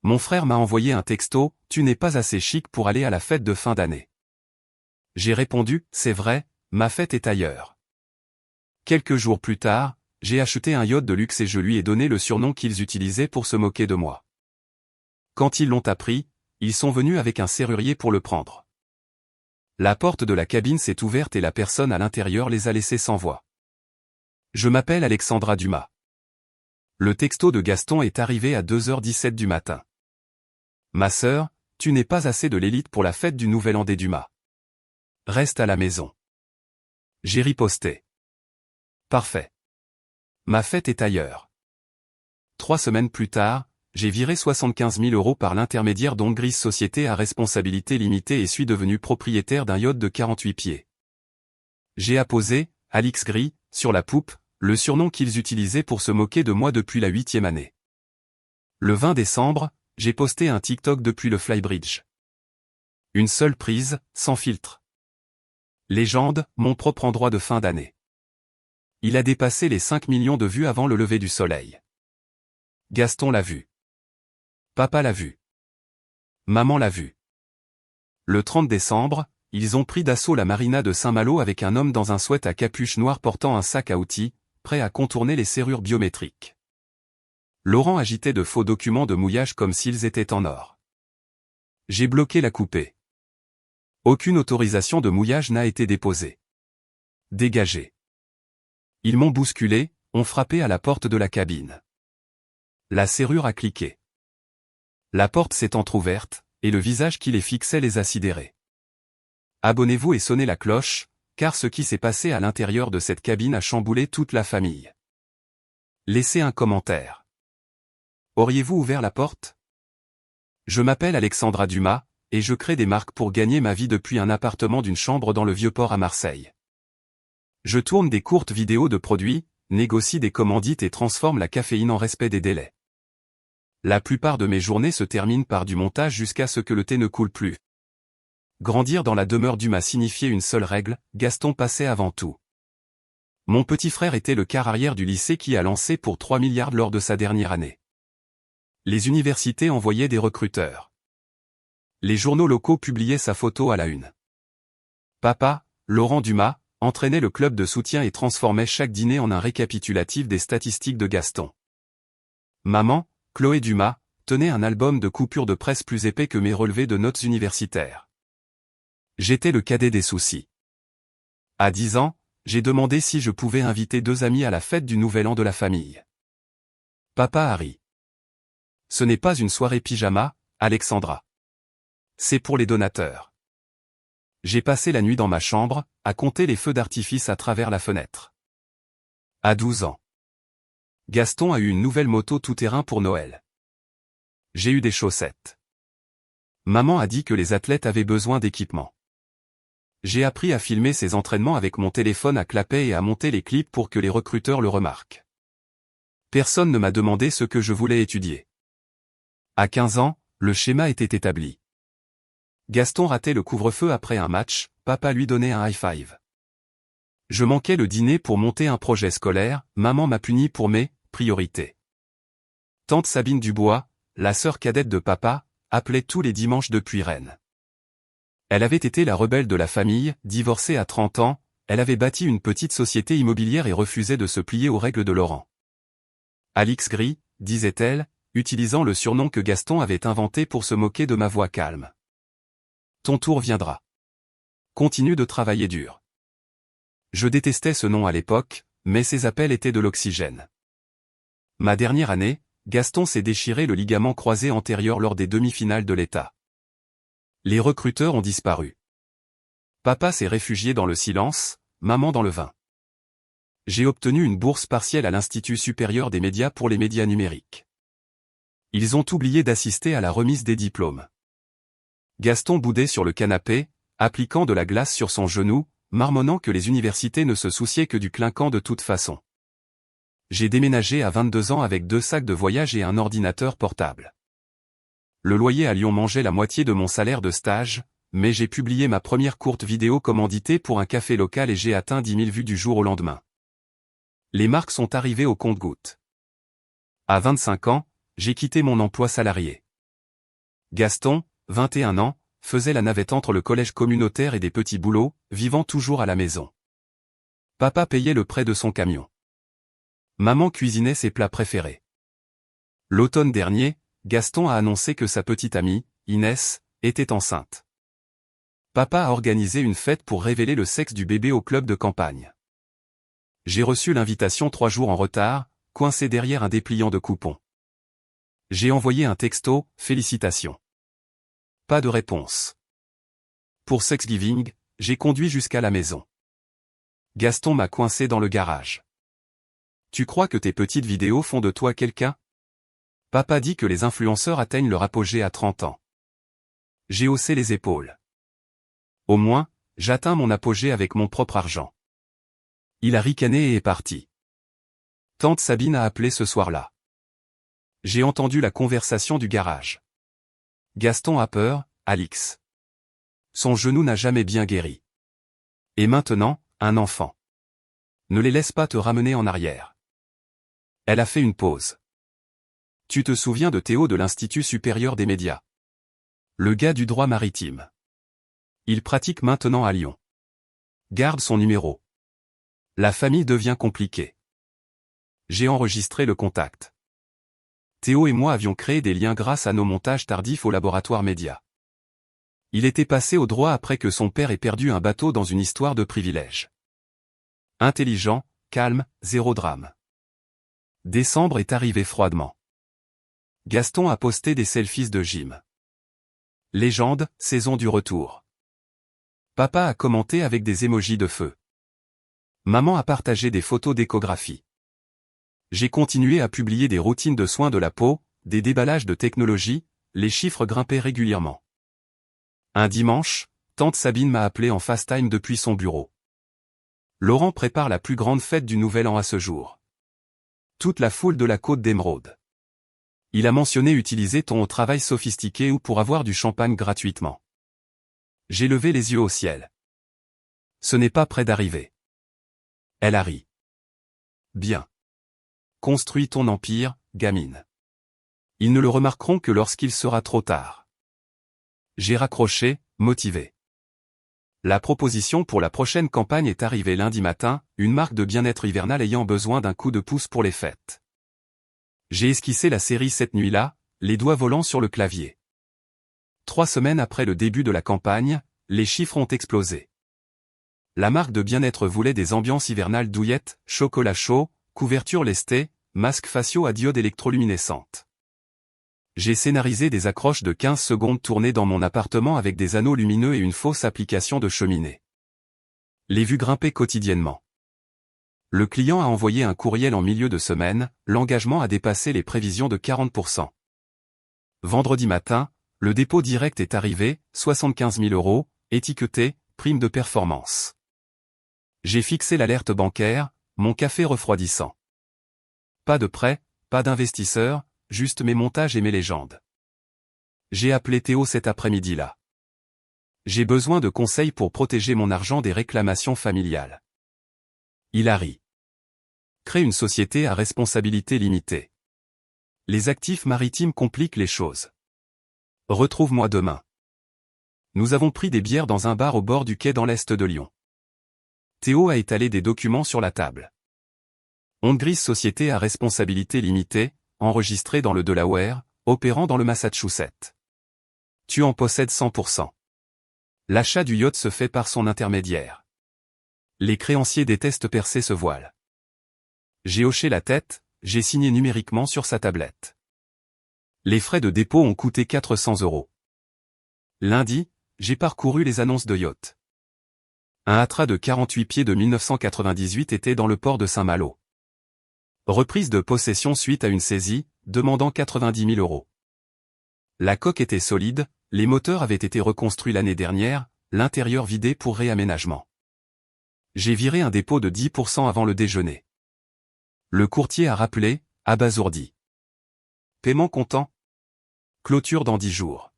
Mon frère m'a envoyé un texto, tu n'es pas assez chic pour aller à la fête de fin d'année. J'ai répondu, c'est vrai, ma fête est ailleurs. Quelques jours plus tard, j'ai acheté un yacht de luxe et je lui ai donné le surnom qu'ils utilisaient pour se moquer de moi. Quand ils l'ont appris, ils sont venus avec un serrurier pour le prendre. La porte de la cabine s'est ouverte et la personne à l'intérieur les a laissés sans voix. Je m'appelle Alexandra Dumas. Le texto de Gaston est arrivé à 2h17 du matin. Ma sœur, tu n'es pas assez de l'élite pour la fête du Nouvel An des Dumas. Reste à la maison. J'ai riposté. Parfait. Ma fête est ailleurs. 3 semaines plus tard, j'ai viré 75 000 € par l'intermédiaire d'Ongris Société à responsabilité limitée et suis devenu propriétaire d'un yacht de 48 pieds. J'ai apposé, Alix Gris, sur la poupe, le surnom qu'ils utilisaient pour se moquer de moi depuis la 8e année. Le 20 décembre, j'ai posté un TikTok depuis le Flybridge. Une seule prise, sans filtre. Légende, mon propre endroit de fin d'année. Il a dépassé les 5 millions de vues avant le lever du soleil. Gaston l'a vu. Papa l'a vu. Maman l'a vu. Le 30 décembre, ils ont pris d'assaut la marina de Saint-Malo avec un homme dans un sweat à capuche noire portant un sac à outils, prêt à contourner les serrures biométriques. Laurent agitait de faux documents de mouillage comme s'ils étaient en or. J'ai bloqué la coupée. Aucune autorisation de mouillage n'a été déposée. Dégagé. Ils m'ont bousculé, ont frappé à la porte de la cabine. La serrure a cliqué. La porte s'est entr'ouverte, et le visage qui les fixait les a sidérés. Abonnez-vous et sonnez la cloche, car ce qui s'est passé à l'intérieur de cette cabine a chamboulé toute la famille. Laissez un commentaire. Auriez-vous ouvert la porte? Je m'appelle Alexandra Dumas, et je crée des marques pour gagner ma vie depuis un appartement d'une chambre dans le Vieux-Port à Marseille. Je tourne des courtes vidéos de produits, négocie des commandites et transforme la caféine en respect des délais. La plupart de mes journées se terminent par du montage jusqu'à ce que le thé ne coule plus. Grandir dans la demeure Dumas signifiait une seule règle, Gaston passait avant tout. Mon petit frère était le quart arrière du lycée qui a lancé pour 3 milliards lors de sa dernière année. Les universités envoyaient des recruteurs. Les journaux locaux publiaient sa photo à la une. Papa, Laurent Dumas, entraînait le club de soutien et transformait chaque dîner en un récapitulatif des statistiques de Gaston. Maman, Chloé Dumas, tenait un album de coupures de presse plus épais que mes relevés de notes universitaires. J'étais le cadet des soucis. À 10 ans, j'ai demandé si je pouvais inviter 2 amis à la fête du Nouvel An de la famille. Papa a ri. Ce n'est pas une soirée pyjama, Alexandra. C'est pour les donateurs. J'ai passé la nuit dans ma chambre, à compter les feux d'artifice à travers la fenêtre. À 12 ans. Gaston a eu une nouvelle moto tout-terrain pour Noël. J'ai eu des chaussettes. Maman a dit que les athlètes avaient besoin d'équipement. J'ai appris à filmer ses entraînements avec mon téléphone à clapet et à monter les clips pour que les recruteurs le remarquent. Personne ne m'a demandé ce que je voulais étudier. À 15 ans, le schéma était établi. Gaston ratait le couvre-feu après un match, papa lui donnait un high-five. Je manquais le dîner pour monter un projet scolaire, maman m'a puni pour mes priorités. Tante Sabine Dubois, la sœur cadette de papa, appelait tous les dimanches depuis Rennes. Elle avait été la rebelle de la famille, divorcée à 30 ans, elle avait bâti une petite société immobilière et refusait de se plier aux règles de Laurent. Alix Gris, disait-elle, utilisant le surnom que Gaston avait inventé pour se moquer de ma voix calme. Ton tour viendra. Continue de travailler dur. Je détestais ce nom à l'époque, mais ses appels étaient de l'oxygène. Ma dernière année, Gaston s'est déchiré le ligament croisé antérieur lors des demi-finales de l'État. Les recruteurs ont disparu. Papa s'est réfugié dans le silence, maman dans le vin. J'ai obtenu une bourse partielle à l'Institut supérieur des médias pour les médias numériques. Ils ont oublié d'assister à la remise des diplômes. Gaston boudait sur le canapé, appliquant de la glace sur son genou, marmonnant que les universités ne se souciaient que du clinquant de toute façon. J'ai déménagé à 22 ans avec 2 sacs de voyage et un ordinateur portable. Le loyer à Lyon mangeait la moitié de mon salaire de stage, mais j'ai publié ma première courte vidéo commanditée pour un café local et j'ai atteint 10 000 vues du jour au lendemain. Les marques sont arrivées au compte-gouttes. À 25 ans, j'ai quitté mon emploi salarié. Gaston, 21 ans, faisait la navette entre le collège communautaire et des petits boulots, vivant toujours à la maison. Papa payait le prêt de son camion. Maman cuisinait ses plats préférés. L'automne dernier, Gaston a annoncé que sa petite amie, Inès, était enceinte. Papa a organisé une fête pour révéler le sexe du bébé au club de campagne. J'ai reçu l'invitation 3 jours en retard, coincé derrière un dépliant de coupons. J'ai envoyé un texto, félicitations. Pas de réponse. Pour Thanksgiving, j'ai conduit jusqu'à la maison. Gaston m'a coincé dans le garage. Tu crois que tes petites vidéos font de toi quelqu'un? Papa dit que les influenceurs atteignent leur apogée à 30 ans. J'ai haussé les épaules. Au moins, j'atteins mon apogée avec mon propre argent. Il a ricané et est parti. Tante Sabine a appelé ce soir-là. J'ai entendu la conversation du garage. Gaston a peur, Alix. Son genou n'a jamais bien guéri. Et maintenant, un enfant. Ne les laisse pas te ramener en arrière. Elle a fait une pause. Tu te souviens de Théo de l'Institut supérieur des médias? Le gars du droit maritime. Il pratique maintenant à Lyon. Garde son numéro. La famille devient compliquée. J'ai enregistré le contact. Théo et moi avions créé des liens grâce à nos montages tardifs au laboratoire média. Il était passé au droit après que son père ait perdu un bateau dans une histoire de privilège. Intelligent, calme, zéro drame. Décembre est arrivé froidement. Gaston a posté des selfies de gym. Légende, saison du retour. Papa a commenté avec des émojis de feu. Maman a partagé des photos d'échographie. J'ai continué à publier des routines de soins de la peau, des déballages de technologie, les chiffres grimpaient régulièrement. Un dimanche, tante Sabine m'a appelé en FaceTime depuis son bureau. Laurent prépare la plus grande fête du Nouvel An à ce jour. Toute la foule de la Côte d'Émeraude. Il a mentionné utiliser ton travail sophistiqué ou pour avoir du champagne gratuitement. J'ai levé les yeux au ciel. Ce n'est pas près d'arriver. Elle a ri. Bien. Construis ton empire, gamine. Ils ne le remarqueront que lorsqu'il sera trop tard. J'ai raccroché, motivé. La proposition pour la prochaine campagne est arrivée lundi matin, une marque de bien-être hivernal ayant besoin d'un coup de pouce pour les fêtes. J'ai esquissé la série cette nuit-là, les doigts volants sur le clavier. 3 semaines après le début de la campagne, les chiffres ont explosé. La marque de bien-être voulait des ambiances hivernales douillettes, chocolat chaud, couverture lestée, masques faciaux à diode électroluminescente. J'ai scénarisé des accroches de 15 secondes tournées dans mon appartement avec des anneaux lumineux et une fausse application de cheminée. Les vues grimpaient quotidiennement. Le client a envoyé un courriel en milieu de semaine, l'engagement a dépassé les prévisions de 40%. Vendredi matin, le dépôt direct est arrivé, 75 000 €, étiqueté, prime de performance. J'ai fixé l'alerte bancaire, mon café refroidissant. Pas de prêt, pas d'investisseur, juste mes montages et mes légendes. J'ai appelé Théo cet après-midi-là. J'ai besoin de conseils pour protéger mon argent des réclamations familiales. Il a ri. Crée une société à responsabilité limitée. Les actifs maritimes compliquent les choses. Retrouve-moi demain. Nous avons pris des bières dans un bar au bord du quai dans l'est de Lyon. Théo a étalé des documents sur la table. Ongris société à responsabilité limitée, enregistrée dans le Delaware, opérant dans le Massachusetts. Tu en possèdes 100%. L'achat du yacht se fait par son intermédiaire. Les créanciers détestent percer ce voile. J'ai hoché la tête, j'ai signé numériquement sur sa tablette. Les frais de dépôt ont coûté 400 €. Lundi, j'ai parcouru les annonces de yacht. Un Atra de 48 pieds de 1998 était dans le port de Saint-Malo. Reprise de possession suite à une saisie, demandant 90 000 €. La coque était solide, les moteurs avaient été reconstruits l'année dernière, l'intérieur vidé pour réaménagement. J'ai viré un dépôt de 10% avant le déjeuner. Le courtier a rappelé, abasourdi. Paiement comptant. Clôture dans 10 jours.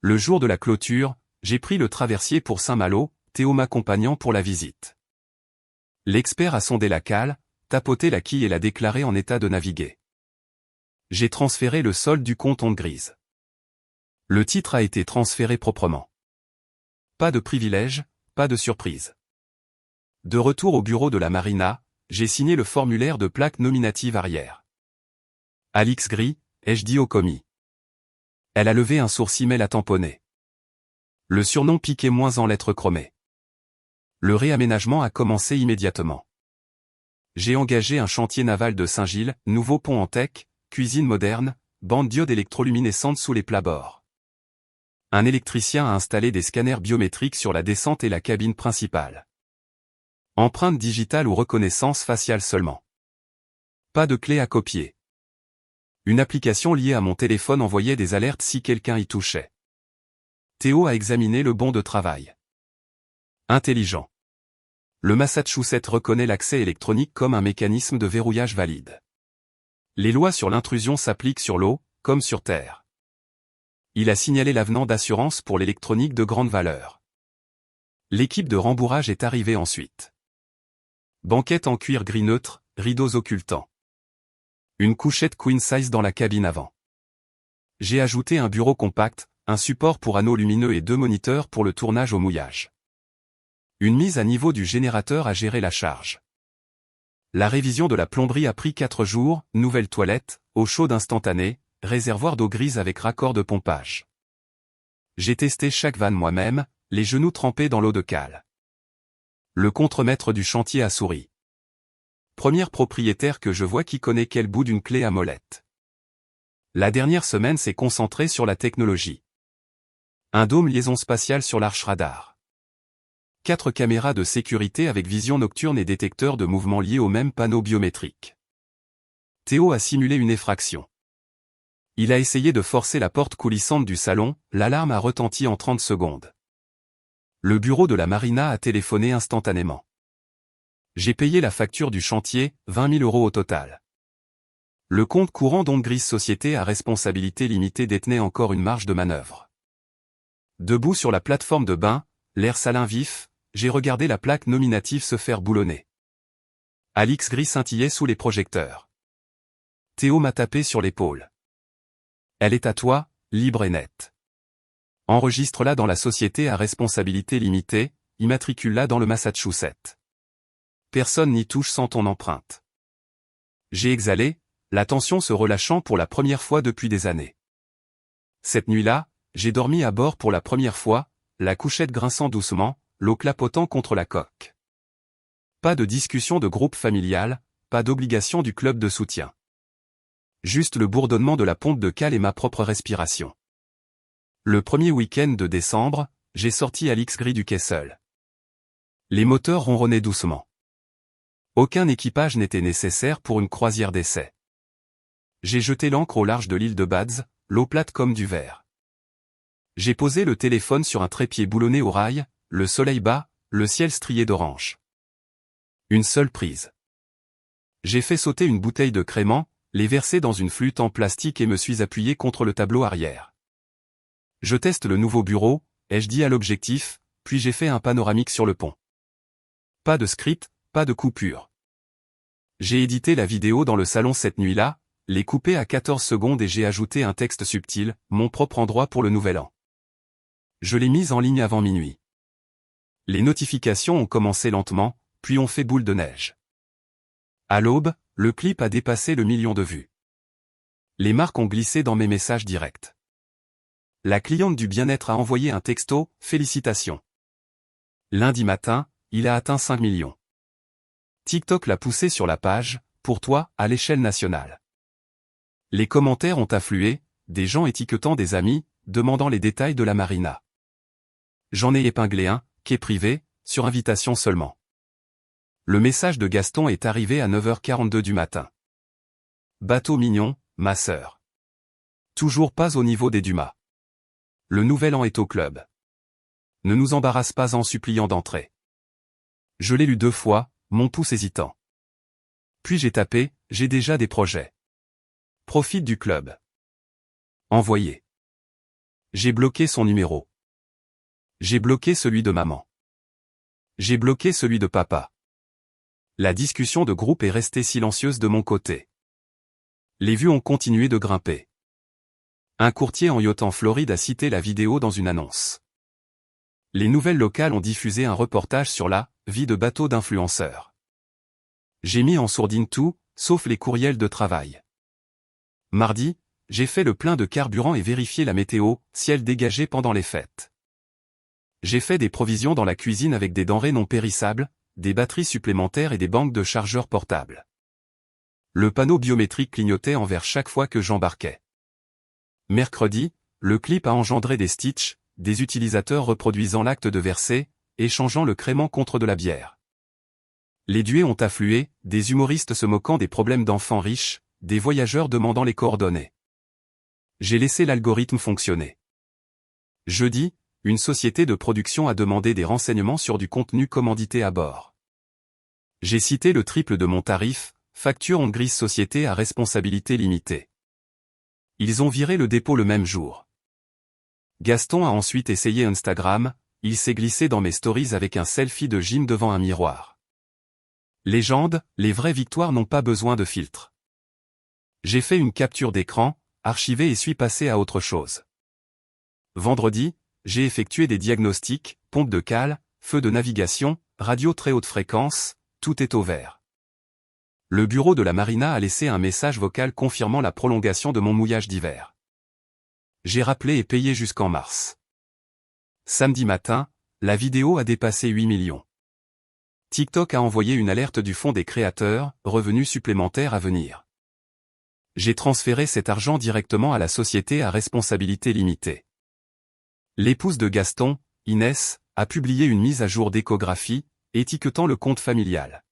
Le jour de la clôture, j'ai pris le traversier pour Saint-Malo, Théo m'accompagnant pour la visite. L'expert a sondé la cale, tapoté la quille et l'a déclaré en état de naviguer. J'ai transféré le solde du compte onde grise. Le titre a été transféré proprement. Pas de privilège, pas de surprise. De retour au bureau de la marina, j'ai signé le formulaire de plaque nominative arrière. Alix Gris, ai-je dit au commis. Elle a levé un sourcil à tamponner. Le surnom piquait moins en lettres chromées. Le réaménagement a commencé immédiatement. J'ai engagé un chantier naval de Saint-Gilles, nouveau pont en teck, cuisine moderne, bande diode électroluminescente sous les plabords. Un électricien a installé des scanners biométriques sur la descente et la cabine principale. Empreinte digitale ou reconnaissance faciale seulement. Pas de clé à copier. Une application liée à mon téléphone envoyait des alertes si quelqu'un y touchait. Théo a examiné le bon de travail. Intelligent. Le Massachusetts reconnaît l'accès électronique comme un mécanisme de verrouillage valide. Les lois sur l'intrusion s'appliquent sur l'eau, comme sur terre. Il a signalé l'avenant d'assurance pour l'électronique de grande valeur. L'équipe de rembourrage est arrivée ensuite. Banquette en cuir gris neutre, rideaux occultants. Une couchette queen size dans la cabine avant. J'ai ajouté un bureau compact, un support pour anneaux lumineux et 2 moniteurs pour le tournage au mouillage. Une mise à niveau du générateur a géré la charge. La révision de la plomberie a pris 4 jours, nouvelle toilette, eau chaude instantanée, réservoir d'eau grise avec raccord de pompage. J'ai testé chaque vanne moi-même, les genoux trempés dans l'eau de cale. Le contremaître du chantier a souri. Première propriétaire que je vois qui connaît quel bout d'une clé à molette. La dernière semaine s'est concentrée sur la technologie. Un dôme liaison spatiale sur l'arche radar. 4 caméras de sécurité avec vision nocturne et détecteur de mouvements liés au même panneau biométrique. Théo a simulé une effraction. Il a essayé de forcer la porte coulissante du salon, l'alarme a retenti en 30 secondes. Le bureau de la marina a téléphoné instantanément. J'ai payé la facture du chantier, 20 000 € au total. Le compte courant d'Ongris Société à responsabilité limitée détenait encore une marge de manœuvre. Debout sur la plateforme de bain, l'air salin vif, j'ai regardé la plaque nominative se faire boulonner. Alix Gris scintillait sous les projecteurs. Théo m'a tapé sur l'épaule. Elle est à toi, libre et nette. Enregistre-la dans la société à responsabilité limitée, immatricule-la dans le Massachusetts. Personne n'y touche sans ton empreinte. J'ai exhalé, la tension se relâchant pour la première fois depuis des années. Cette nuit-là, j'ai dormi à bord pour la première fois, la couchette grinçant doucement, l'eau clapotant contre la coque. Pas de discussion de groupe familial, pas d'obligation du club de soutien. Juste le bourdonnement de la pompe de cale et ma propre respiration. Le premier week-end de décembre, j'ai sorti Alix Gris du quai seul. Les moteurs ronronnaient doucement. Aucun équipage n'était nécessaire pour une croisière d'essai. J'ai jeté l'ancre au large de l'île de Bads, l'eau plate comme du verre. J'ai posé le téléphone sur un trépied boulonné au rail, le soleil bas, le ciel strié d'orange. Une seule prise. J'ai fait sauter une bouteille de crément, l'ai versée dans une flûte en plastique et me suis appuyé contre le tableau arrière. Je teste le nouveau bureau, ai-je dit à l'objectif, puis j'ai fait un panoramique sur le pont. Pas de script, pas de coupure. J'ai édité la vidéo dans le salon cette nuit-là, l'ai coupée à 14 secondes et j'ai ajouté un texte subtil, mon propre endroit pour le nouvel an. Je l'ai mise en ligne avant minuit. Les notifications ont commencé lentement, puis ont fait boule de neige. À l'aube, le clip a dépassé le 1 million de vues. Les marques ont glissé dans mes messages directs. La cliente du bien-être a envoyé un texto, félicitations. Lundi matin, il a atteint 5 millions. TikTok l'a poussé sur la page, pour toi, à l'échelle nationale. Les commentaires ont afflué, des gens étiquetant des amis, demandant les détails de la marina. J'en ai épinglé un, quai privé, sur invitation seulement. Le message de Gaston est arrivé à 9h42 du matin. Bateau mignon, ma sœur. Toujours pas au niveau des Dumas. Le nouvel an est au club. Ne nous embarrasse pas en suppliant d'entrer. Je l'ai lu 2 fois, mon pouce hésitant. Puis j'ai tapé, j'ai déjà des projets. Profite du club. Envoyé. J'ai bloqué son numéro. J'ai bloqué celui de maman. J'ai bloqué celui de papa. La discussion de groupe est restée silencieuse de mon côté. Les vues ont continué de grimper. Un courtier en yacht en Floride a cité la vidéo dans une annonce. Les nouvelles locales ont diffusé un reportage sur la vie de bateau d'influenceurs. J'ai mis en sourdine tout, sauf les courriels de travail. Mardi, j'ai fait le plein de carburant et vérifié la météo, ciel dégagé pendant les fêtes. J'ai fait des provisions dans la cuisine avec des denrées non périssables, des batteries supplémentaires et des banques de chargeurs portables. Le panneau biométrique clignotait envers chaque fois que j'embarquais. Mercredi, le clip a engendré des stitches, des utilisateurs reproduisant l'acte de verser, échangeant le crément contre de la bière. Les duets ont afflué, des humoristes se moquant des problèmes d'enfants riches, des voyageurs demandant les coordonnées. J'ai laissé l'algorithme fonctionner. Jeudi, une société de production a demandé des renseignements sur du contenu commandité à bord. J'ai cité le triple de mon tarif, facture en grise société à responsabilité limitée. Ils ont viré le dépôt le même jour. Gaston a ensuite essayé Instagram, il s'est glissé dans mes stories avec un selfie de gym devant un miroir. Légende, les vraies victoires n'ont pas besoin de filtre. J'ai fait une capture d'écran, archivé et suis passé à autre chose. Vendredi, j'ai effectué des diagnostics, pompe de cale, feu de navigation, radio très haute fréquence, tout est au vert. Le bureau de la marina a laissé un message vocal confirmant la prolongation de mon mouillage d'hiver. J'ai rappelé et payé jusqu'en mars. Samedi matin, la vidéo a dépassé 8 millions. TikTok a envoyé une alerte du fonds des créateurs, revenus supplémentaires à venir. J'ai transféré cet argent directement à la société à responsabilité limitée. L'épouse de Gaston, Inès, a publié une mise à jour d'échographie, étiquetant le compte familial.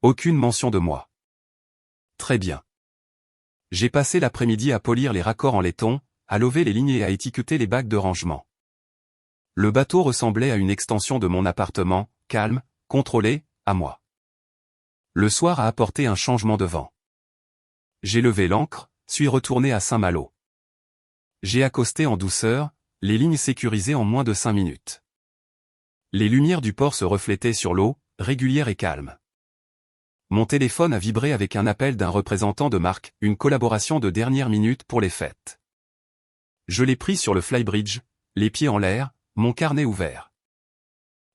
Aucune mention de moi. Très bien. J'ai passé l'après-midi à polir les raccords en laiton, à lever les lignes et à étiqueter les bacs de rangement. Le bateau ressemblait à une extension de mon appartement, calme, contrôlé, à moi. Le soir a apporté un changement de vent. J'ai levé l'ancre, suis retourné à Saint-Malo. J'ai accosté en douceur, les lignes sécurisées en moins de 5 minutes. Les lumières du port se reflétaient sur l'eau, régulières et calmes. Mon téléphone a vibré avec un appel d'un représentant de marque, une collaboration de dernière minute pour les fêtes. Je l'ai pris sur le flybridge, les pieds en l'air, mon carnet ouvert.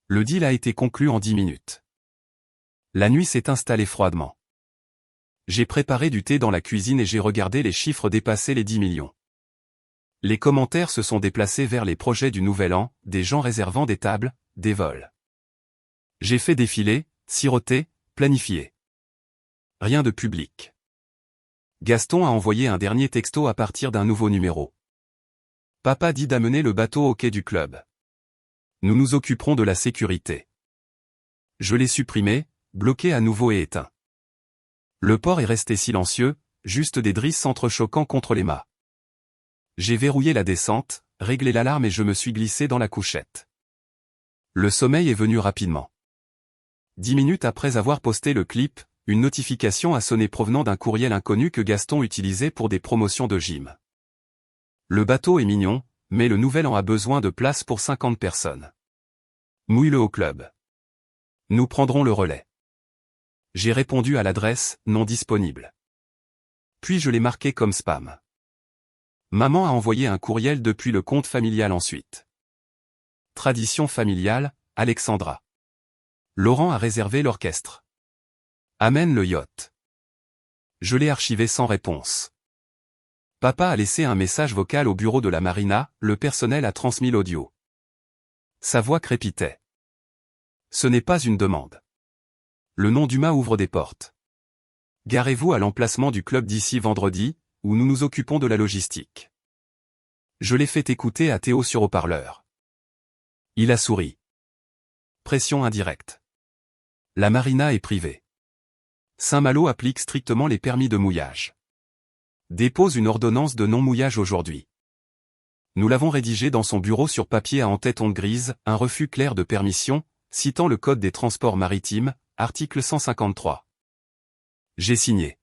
Le deal a été conclu en 10 minutes. La nuit s'est installée froidement. J'ai préparé du thé dans la cuisine et j'ai regardé les chiffres dépasser les 10 millions. Les commentaires se sont déplacés vers les projets du Nouvel An, des gens réservant des tables, des vols. J'ai fait défiler, siroter, planifier. Rien de public. Gaston a envoyé un dernier texto à partir d'un nouveau numéro. Papa dit d'amener le bateau au quai du club. Nous nous occuperons de la sécurité. Je l'ai supprimé, bloqué à nouveau et éteint. Le port est resté silencieux, juste des drisses s'entrechoquant contre les mâts. J'ai verrouillé la descente, réglé l'alarme et je me suis glissé dans la couchette. Le sommeil est venu rapidement. 10 minutes après avoir posté le clip, une notification a sonné provenant d'un courriel inconnu que Gaston utilisait pour des promotions de gym. Le bateau est mignon, mais le Nouvel An a besoin de place pour 50 personnes. Mouille-le au club. Nous prendrons le relais. J'ai répondu à l'adresse « non disponible ». Puis je l'ai marqué comme spam. Maman a envoyé un courriel depuis le compte familial ensuite. Tradition familiale, Alexandra. Laurent a réservé l'orchestre. Amène le yacht. Je l'ai archivé sans réponse. Papa a laissé un message vocal au bureau de la marina, le personnel a transmis l'audio. Sa voix crépitait. Ce n'est pas une demande. Le nom du mât ouvre des portes. Garez-vous à l'emplacement du club d'ici vendredi, où nous nous occupons de la logistique. Je l'ai fait écouter à Théo sur haut-parleur. Il a souri. Pression indirecte. La marina est privée. Saint-Malo applique strictement les permis de mouillage. Dépose une ordonnance de non-mouillage aujourd'hui. Nous l'avons rédigé dans son bureau sur papier à en-tête onde grise, un refus clair de permission, citant le Code des transports maritimes, article 153. J'ai signé.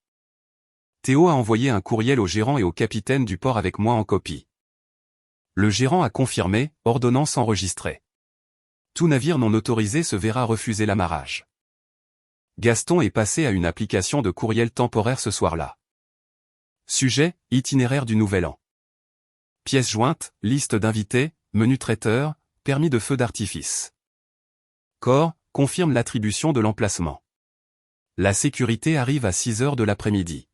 Théo a envoyé un courriel au gérant et au capitaine du port avec moi en copie. Le gérant a confirmé, ordonnance enregistrée. Tout navire non autorisé se verra refuser l'amarrage. Gaston est passé à une application de courriel temporaire ce soir-là. Sujet, itinéraire du Nouvel An. pièces jointes, liste d'invités, menu traiteur, permis de feu d'artifice. Corps, confirme l'attribution de l'emplacement. La sécurité arrive à 6 heures de l'après-midi.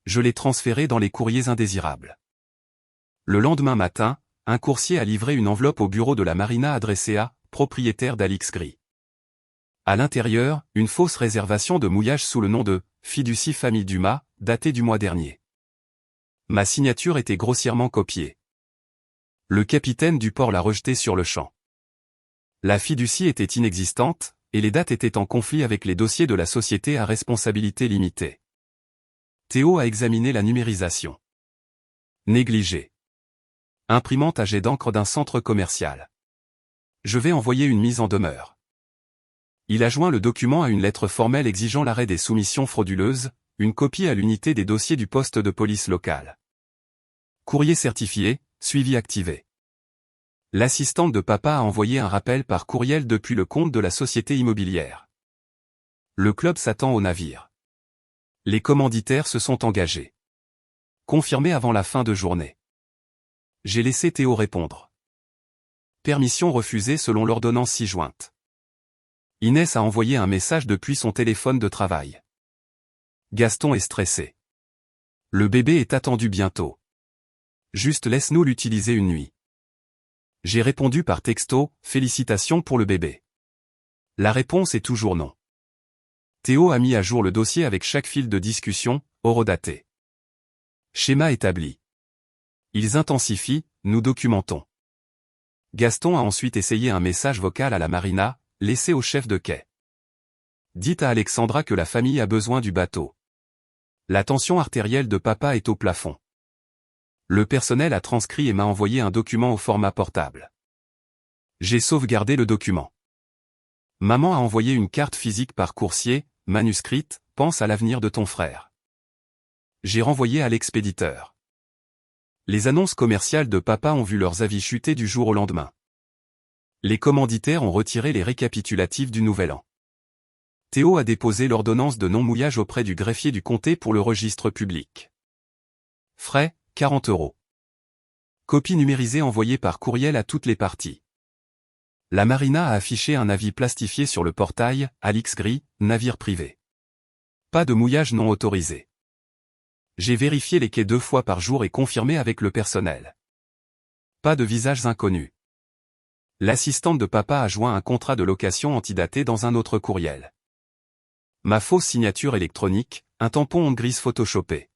Je l'ai transféré dans les courriers indésirables. Le lendemain matin, un coursier a livré une enveloppe au bureau de la marina adressée à « propriétaire d'Alix Gris ». À l'intérieur, une fausse réservation de mouillage sous le nom de « Fiducie Famille Dumas », datée du mois dernier. Ma signature était grossièrement copiée. Le capitaine du port l'a rejetée sur le champ. La fiducie était inexistante, et les dates étaient en conflit avec les dossiers de la société à responsabilité limitée. Théo a examiné la numérisation. Négligé. Imprimante à jet d'encre d'un centre commercial. Je vais envoyer une mise en demeure. Il a joint le document à une lettre formelle exigeant l'arrêt des soumissions frauduleuses, une copie à l'unité des dossiers du poste de police local. Courrier certifié, suivi activé. L'assistante de papa a envoyé un rappel par courriel depuis le compte de la société immobilière. Le club s'attend au navire. Les commanditaires se sont engagés. Confirmé avant la fin de journée. J'ai laissé Théo répondre. Permission refusée selon l'ordonnance ci-jointe. Inès a envoyé un message depuis son téléphone de travail. Gaston est stressé. Le bébé est attendu bientôt. Juste laisse-nous l'utiliser une nuit. J'ai répondu par texto, félicitations pour le bébé. La réponse est toujours non. Théo a mis à jour le dossier avec chaque fil de discussion, horodaté. Schéma établi. Ils intensifient, nous documentons. Gaston a ensuite essayé un message vocal à la marina, laissé au chef de quai. Dites à Alexandra que la famille a besoin du bateau. La tension artérielle de papa est au plafond. Le personnel a transcrit et m'a envoyé un document au format portable. J'ai sauvegardé le document. Maman a envoyé une carte physique par coursier, manuscrite, pense à l'avenir de ton frère. J'ai renvoyé à l'expéditeur. Les annonces commerciales de papa ont vu leurs avis chuter du jour au lendemain. Les commanditaires ont retiré les récapitulatifs du Nouvel An. Théo a déposé l'ordonnance de non-mouillage auprès du greffier du comté pour le registre public. Frais, 40 €. Copie numérisée envoyée par courriel à toutes les parties. La marina a affiché un avis plastifié sur le portail, Alix Gris, navire privé. Pas de mouillage non autorisé. J'ai vérifié les quais 2 fois par jour et confirmé avec le personnel. Pas de visages inconnus. L'assistante de papa a joint un contrat de location antidaté dans un autre courriel. Ma fausse signature électronique, un tampon onde grise photoshopé.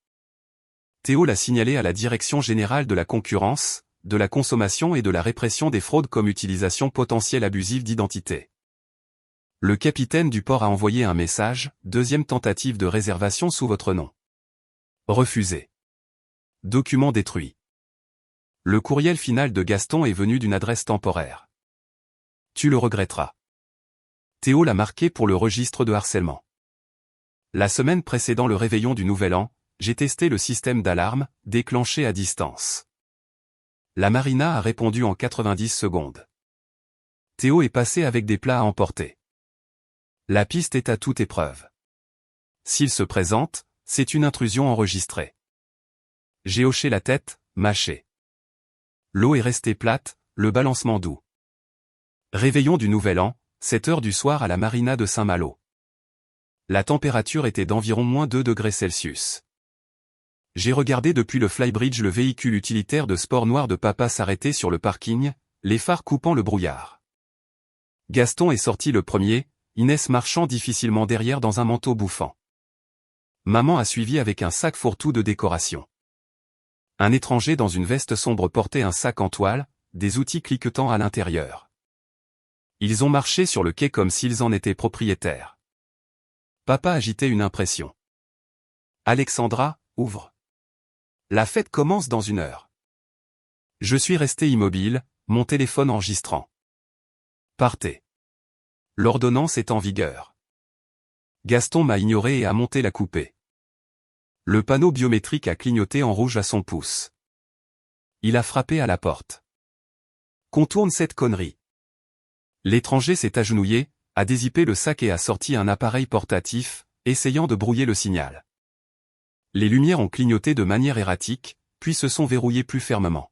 Théo l'a signalé à la Direction générale de la concurrence, de la consommation et de la répression des fraudes comme utilisation potentielle abusive d'identité. Le capitaine du port a envoyé un message, deuxième tentative de réservation sous votre nom. Refusé. Document détruit. Le courriel final de Gaston est venu d'une adresse temporaire. Tu le regretteras. Théo l'a marqué pour le registre de harcèlement. La semaine précédant le réveillon du Nouvel An, j'ai testé le système d'alarme, déclenché à distance. La marina a répondu en 90 secondes. Théo est passé avec des plats à emporter. La piste est à toute épreuve. S'il se présente, c'est une intrusion enregistrée. J'ai hoché la tête, mâché. L'eau est restée plate, le balancement doux. Réveillon du Nouvel An, 7 heures du soir à la marina de Saint-Malo. La température était d'environ -2 degrés Celsius. J'ai regardé depuis le flybridge le véhicule utilitaire de sport noir de papa s'arrêter sur le parking, les phares coupant le brouillard. Gaston est sorti le premier, Inès marchant difficilement derrière dans un manteau bouffant. Maman a suivi avec un sac fourre-tout de décoration. Un étranger dans une veste sombre portait un sac en toile, des outils cliquetants à l'intérieur. Ils ont marché sur le quai comme s'ils en étaient propriétaires. Papa agitait une impression. Alexandra, ouvre. La fête commence dans 1 heure. Je suis resté immobile, mon téléphone enregistrant. Partez. L'ordonnance est en vigueur. Gaston m'a ignoré et a monté la coupée. Le panneau biométrique a clignoté en rouge à son pouce. Il a frappé à la porte. Contourne cette connerie. L'étranger s'est agenouillé, a dézippé le sac et a sorti un appareil portatif, essayant de brouiller le signal. Les lumières ont clignoté de manière erratique, puis se sont verrouillés plus fermement.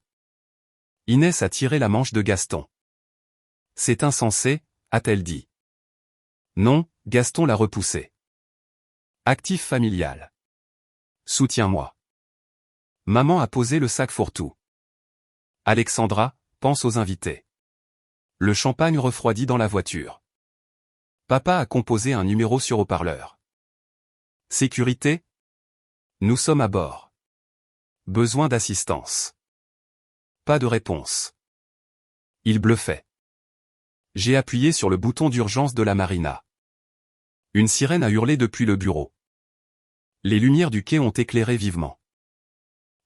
Inès a tiré la manche de Gaston. C'est insensé, a-t-elle dit. Non, Gaston l'a repoussé. Actif familial. Soutiens-moi. Maman a posé le sac fourre-tout. Alexandra, pense aux invités. Le champagne refroidit dans la voiture. Papa a composé un numéro sur haut-parleur. Sécurité? Nous sommes à bord. Besoin d'assistance. Pas de réponse. Il bluffait. J'ai appuyé sur le bouton d'urgence de la marina. Une sirène a hurlé depuis le bureau. Les lumières du quai ont éclairé vivement.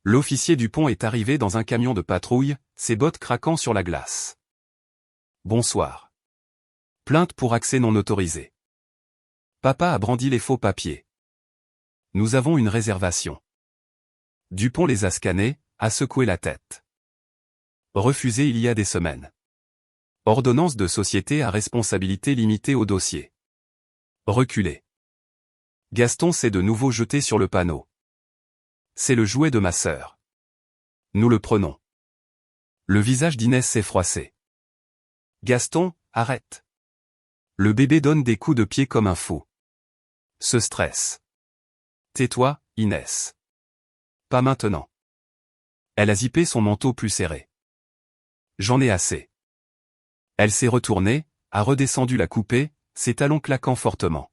L'officier du pont est arrivé dans un camion de patrouille, ses bottes craquant sur la glace. Bonsoir. Plainte pour accès non autorisé. Papa a brandi les faux papiers. Nous avons une réservation. Dupont les a scannés, a secoué la tête. Refusé il y a des semaines. Ordonnance de société à responsabilité limitée au dossier. Reculé. Gaston s'est de nouveau jeté sur le panneau. C'est le jouet de ma sœur. Nous le prenons. Le visage d'Inès s'est froissé. Gaston, arrête. Le bébé donne des coups de pied comme un fou. Se stresse. Tais-toi, Inès. Pas maintenant. Elle a zippé son manteau plus serré. J'en ai assez. Elle s'est retournée, a redescendu la coupée, ses talons claquant fortement.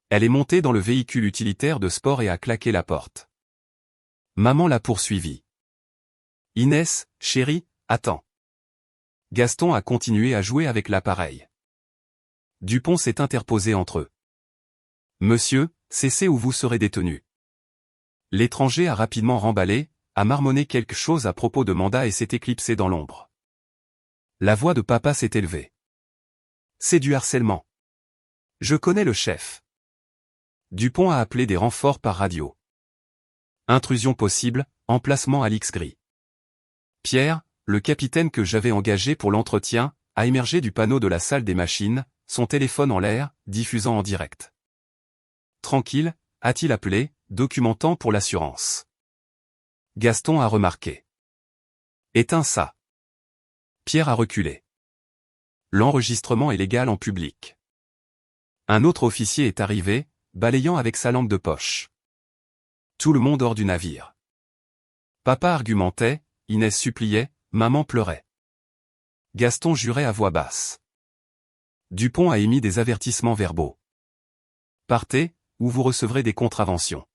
Elle est montée dans le véhicule utilitaire de sport et a claqué la porte. Maman l'a poursuivie. Inès, chérie, attends. Gaston a continué à jouer avec l'appareil. Dupont s'est interposé entre eux. Monsieur, cessez ou vous serez détenu. L'étranger a rapidement remballé, a marmonné quelque chose à propos de mandat et s'est éclipsé dans l'ombre. La voix de papa s'est élevée. C'est du harcèlement. Je connais le chef. Dupont a appelé des renforts par radio. Intrusion possible, emplacement à l'X-Gris. Pierre, le capitaine que j'avais engagé pour l'entretien, a émergé du panneau de la salle des machines, son téléphone en l'air, diffusant en direct. Tranquille, a-t-il appelé, documentant pour l'assurance. Gaston a remarqué. Éteins ça. Pierre a reculé. L'enregistrement est légal en public. Un autre officier est arrivé, balayant avec sa lampe de poche. Tout le monde hors du navire. Papa argumentait, Inès suppliait, maman pleurait. Gaston jurait à voix basse. Dupont a émis des avertissements verbaux. Partez, ou vous recevrez des contraventions.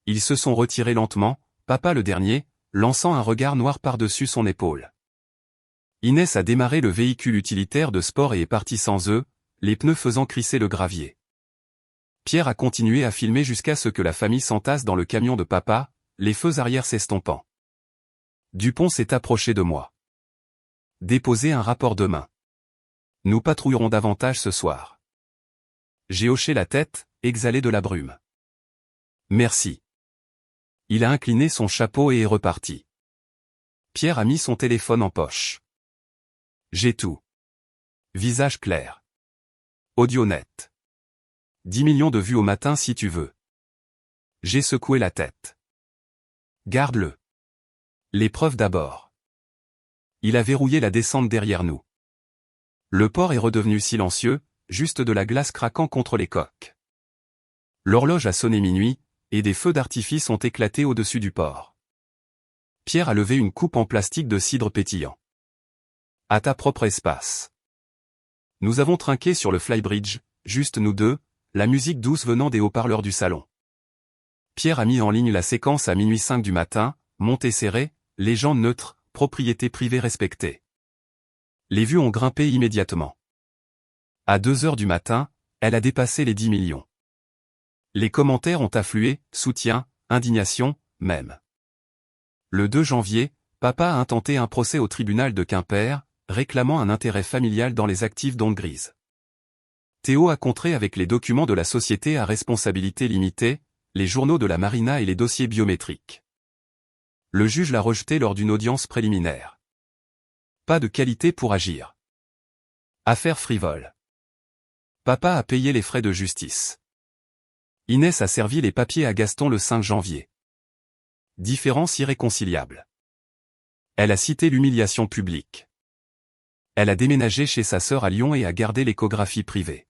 Ils se sont retirés lentement, papa le dernier, lançant un regard noir par-dessus son épaule. Inès a démarré le véhicule utilitaire de sport et est partie sans eux, les pneus faisant crisser le gravier. Pierre a continué à filmer jusqu'à ce que la famille s'entasse dans le camion de papa, les feux arrière s'estompant. Dupont s'est approché de moi. Déposez un rapport demain. Nous patrouillerons davantage ce soir. J'ai hoché la tête, exhalé de la brume. Merci. Il a incliné son chapeau et est reparti. Pierre a mis son téléphone en poche. J'ai tout. Visage clair. Audio net. 10 millions de vues au matin si tu veux. J'ai secoué la tête. Garde-le. L'épreuve d'abord. Il a verrouillé la descente derrière nous. Le port est redevenu silencieux, juste de la glace craquant contre les coques. L'horloge a sonné minuit, et des feux d'artifice ont éclaté au-dessus du port. Pierre a levé une coupe en plastique de cidre pétillant. À ta propre espace. Nous avons trinqué sur le flybridge, juste nous deux, la musique douce venant des haut-parleurs du salon. Pierre a mis en ligne la séquence à minuit 5 du matin, montée serrée, légende neutre, propriété privée respectée. Les vues ont grimpé immédiatement. À 2 heures du matin, elle a dépassé les 10 millions. Les commentaires ont afflué, soutien, indignation, même. Le 2 janvier, papa a intenté un procès au tribunal de Quimper, réclamant un intérêt familial dans les actifs d'onde grise. Théo a contré avec les documents de la société à responsabilité limitée, les journaux de la marina et les dossiers biométriques. Le juge l'a rejeté lors d'une audience préliminaire. Pas de qualité pour agir. Affaire frivole. Papa a payé les frais de justice. Inès a servi les papiers à Gaston le 5 janvier. Différence irréconciliable. Elle a cité l'humiliation publique. Elle a déménagé chez sa sœur à Lyon et a gardé l'échographie privée.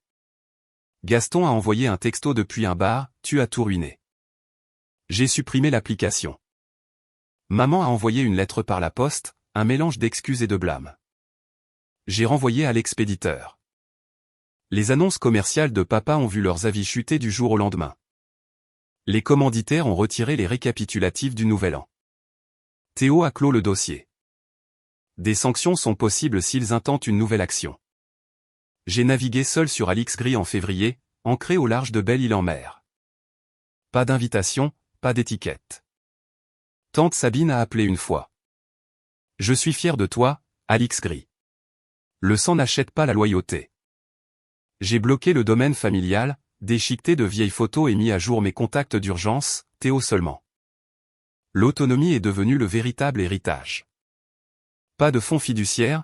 Gaston a envoyé un texto depuis un bar, tu as tout ruiné. J'ai supprimé l'application. Maman a envoyé une lettre par la poste, un mélange d'excuses et de blâmes. J'ai renvoyé à l'expéditeur. Les annonces commerciales de papa ont vu leurs avis chuter du jour au lendemain. Les commanditaires ont retiré les récapitulatifs du Nouvel An. Théo a clos le dossier. Des sanctions sont possibles s'ils intentent une nouvelle action. J'ai navigué seul sur Alix Gris en février, ancré au large de Belle-Île-en-Mer. Pas d'invitation, pas d'étiquette. Tante Sabine a appelé une fois. Je suis fier de toi, Alix Gris. Le sang n'achète pas la loyauté. J'ai bloqué le domaine familial, déchiqueté de vieilles photos et mis à jour mes contacts d'urgence, Théo seulement. L'autonomie est devenue le véritable héritage. Pas de fonds fiduciaires,